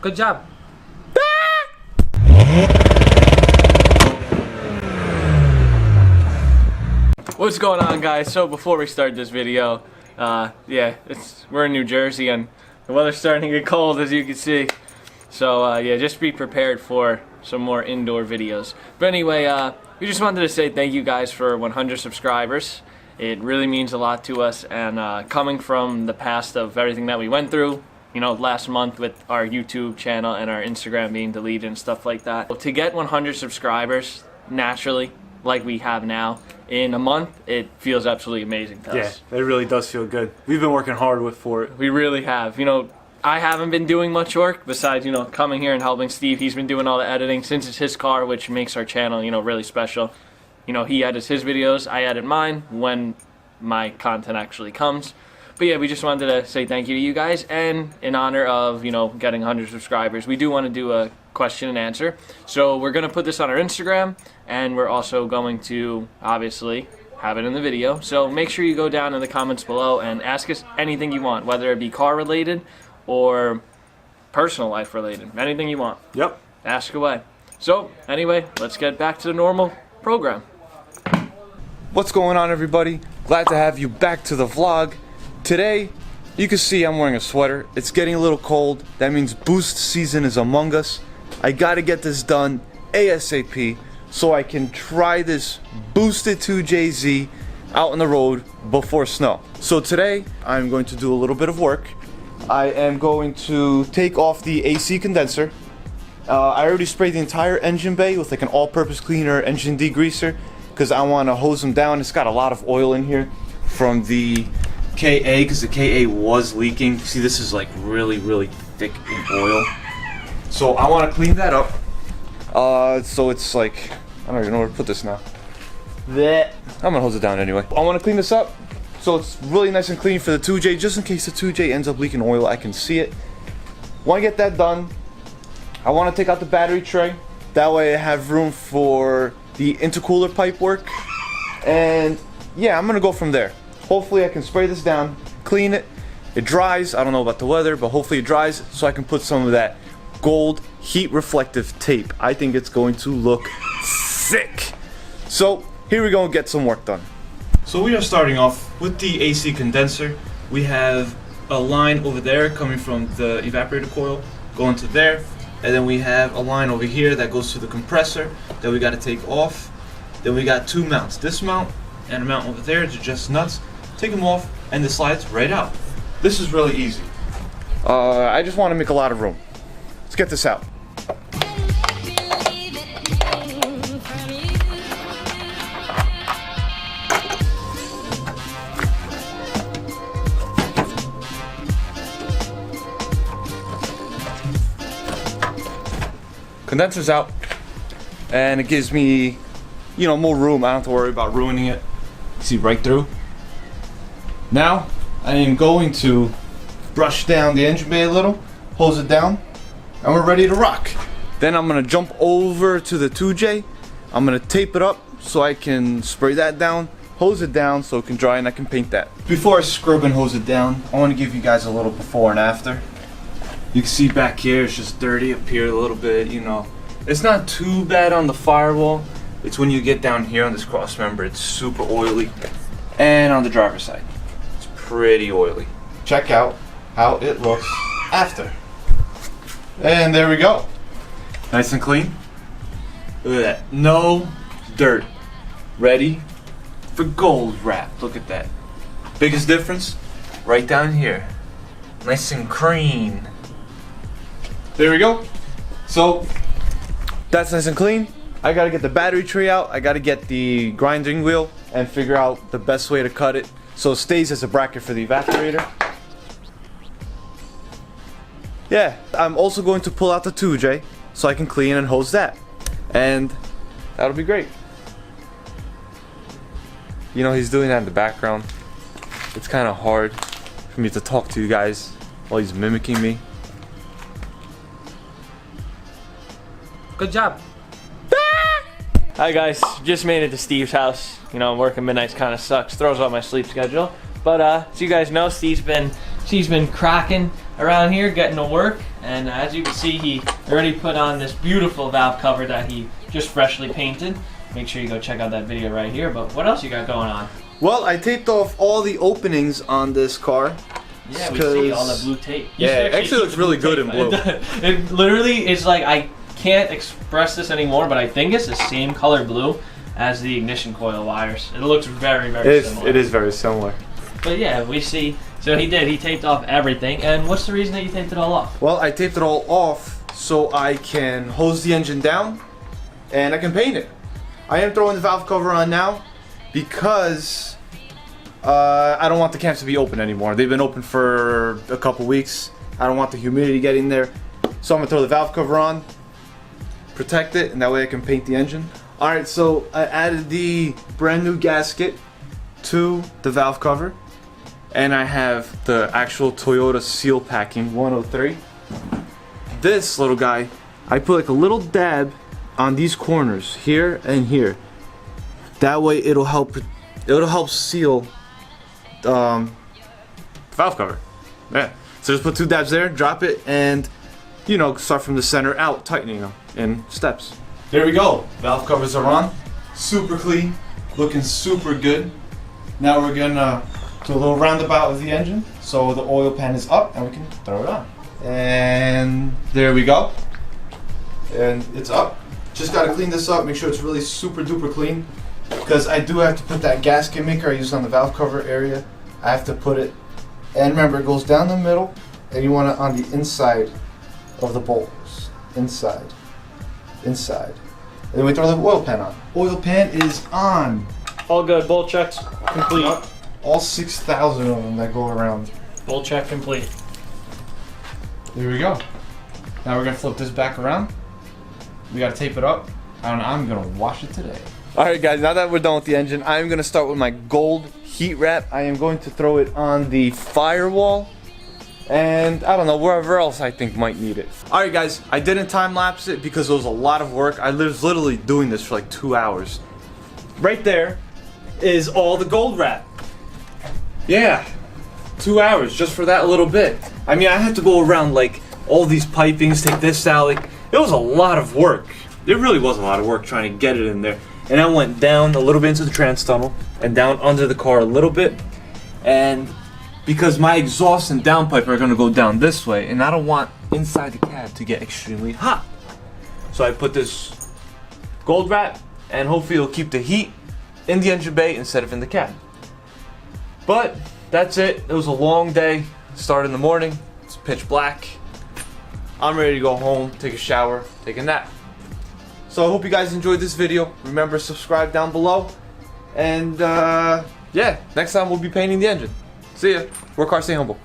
Good job. What's going on, guys? So before we start this video, we're in New Jersey and the weather's starting to get cold, as you can see. So just be prepared for some more indoor videos. But anyway, we just wanted to say thank you guys for 100 subscribers. It really means a lot to us, and coming from the past of everything that we went through, you know, last month with our YouTube channel and our Instagram being deleted and stuff like that. To get 100 subscribers naturally, like we have now, in a month, it feels absolutely amazing to us. Yeah, it really does feel good. We've been working hard for it. We really have. You know, I haven't been doing much work besides, you know, coming here and helping Steve. He's been doing all the editing since it's his car, which makes our channel, you know, really special. You know, he edits his videos, I edit mine when my content actually comes. But yeah, we just wanted to say thank you to you guys, and in honor of, you know, getting 100 subscribers, we do want to do a question and answer. So we're going to put this on our Instagram, and we're also going to, obviously, have it in the video. So make sure you go down in the comments below and ask us anything you want, whether it be car related or personal life related. Anything you want. Yep. Ask away. So anyway, let's get back to the normal program. What's going on, everybody? Glad to have you back to the vlog. Today, you can see I'm wearing a sweater. It's getting a little cold. That means boost season is among us. I gotta get this done ASAP so I can try this boosted 2JZ out on the road before snow. So today, I'm going to do a little bit of work. I am going to take off the AC condenser. I already sprayed the entire engine bay with like an all-purpose cleaner engine degreaser because I want to hose them down. It's got a lot of oil in here from the KA, because the KA was leaking. See, this is like really thick in oil. So I want to clean that up. So it's like, I don't even know where to put this now. I'm gonna hose it down anyway. I want to clean this up so it's really nice and clean for the 2J, just in case the 2J ends up leaking oil, I can see it. Want to get that done. I want to take out the battery tray. That way I have room for the intercooler pipe work. And yeah, I'm gonna go from there. Hopefully I can spray this down, clean it. It dries. I don't know about the weather, but hopefully it dries so I can put some of that gold heat reflective tape. I think it's going to look sick. So here we go and get some work done. So we are starting off with the AC condenser. We have a line over there coming from the evaporator coil going to there, and then we have a line over here that goes to the compressor that we got to take off. Then we got two mounts, this mount and a mount over there to adjust nuts. Take them off and it slides right out. This is really easy. I just want to make a lot of room. Let's get this out. Condenser's out, and it gives me, you know, more room. I don't have to worry about ruining it. See right through. Now I am going to brush down the engine bay a little, hose it down, and we're ready to rock. Then I'm gonna jump over to the 2J. I'm gonna tape it up so I can spray that down, hose it down so it can dry and I can paint that. Before I scrub and hose it down, I want to give you guys a little before and after. You can see back here it's just dirty, up here a little bit, you know. It's not too bad on the firewall. It's when you get down here on this cross member, it's super oily. And on the driver's side, it's pretty oily. Check out how it looks after. And there we go. Nice and clean. Look at that. No dirt. Ready for gold wrap. Look at that. Biggest difference? Right down here. Nice and clean. There we go. So that's nice and clean. I gotta get the battery tray out. I gotta get the grinding wheel and figure out the best way to cut it so it stays as a bracket for the evaporator. Yeah, I'm also going to pull out the 2J so I can clean and hose that. And that'll be great. You know, he's doing that in the background. It's kind of hard for me to talk to you guys while he's mimicking me. Good job. Hi guys, just made it to Steve's house. You know, working midnights kind of sucks, throws off my sleep schedule. But so you guys know, Steve's been cracking around here getting to work, and as you can see, he already put on this beautiful valve cover that he just freshly painted. Make sure you go check out that video right here. But what else you got going on? Well, I taped off all the openings on this car. Yeah, we see all the blue tape. You Yeah, should it actually looks really good in blue. It literally is like, I can't express this anymore, but I think it's the same color blue as the ignition coil wires. It looks very, very similar. It is very similar. But yeah, we see. So he taped off everything. And what's the reason that you taped it all off? Well, I taped it all off so I can hose the engine down and I can paint it. I am throwing the valve cover on now because I don't want the cams to be open anymore. They've been open for a couple weeks. I don't want the humidity getting there. So I'm gonna throw the valve cover on, protect it, and that way I can paint the engine. Alright, so I added the brand new gasket to the valve cover. And I have the actual Toyota seal packing 103. This little guy, I put like a little dab on these corners here and here. That way it'll help seal Valve cover. Yeah. So just put 2 dabs there, drop it, and you know, start from the center out, tightening them in steps. There we go. Valve covers are on. Super clean, looking super good. Now we're gonna do a little roundabout with the engine. So the oil pan is up and we can throw it on. And there we go. And it's up. Just gotta clean this up, make sure it's really super duper clean. Because I do have to put that gasket maker I used on the valve cover area. I have to put it, and remember it goes down the middle, and you want it on the inside of the bolts. Inside. And then we throw the oil pan on. Oil pan is on. All good. Bolt checks complete. All 6,000 of them that go around. Bolt check complete. There we go. Now we're gonna flip this back around. We gotta tape it up, and I'm gonna wash it today. Alright guys, now that we're done with the engine, I'm gonna start with my gold heat wrap. I am going to throw it on the firewall, and I don't know, wherever else I think might need it. Alright guys, I didn't time lapse it because it was a lot of work. I was literally doing this for like 2 hours. Right there is all the gold wrap. Yeah, 2 hours just for that little bit. I mean, I had to go around like all these pipings, take this out. Like, it was a lot of work. It really was a lot of work trying to get it in there. And I went down a little bit into the trans tunnel and down under the car a little bit. And because my exhaust and downpipe are gonna go down this way, and I don't want inside the cab to get extremely hot. So I put this gold wrap, and hopefully it'll keep the heat in the engine bay instead of in the cab. But that's it. It was a long day. Started in the morning. It's pitch black. I'm ready to go home, take a shower, take a nap. So I hope you guys enjoyed this video. Remember, subscribe down below. And yeah, next time we'll be painting the engine. See ya. Work hard, stay humble.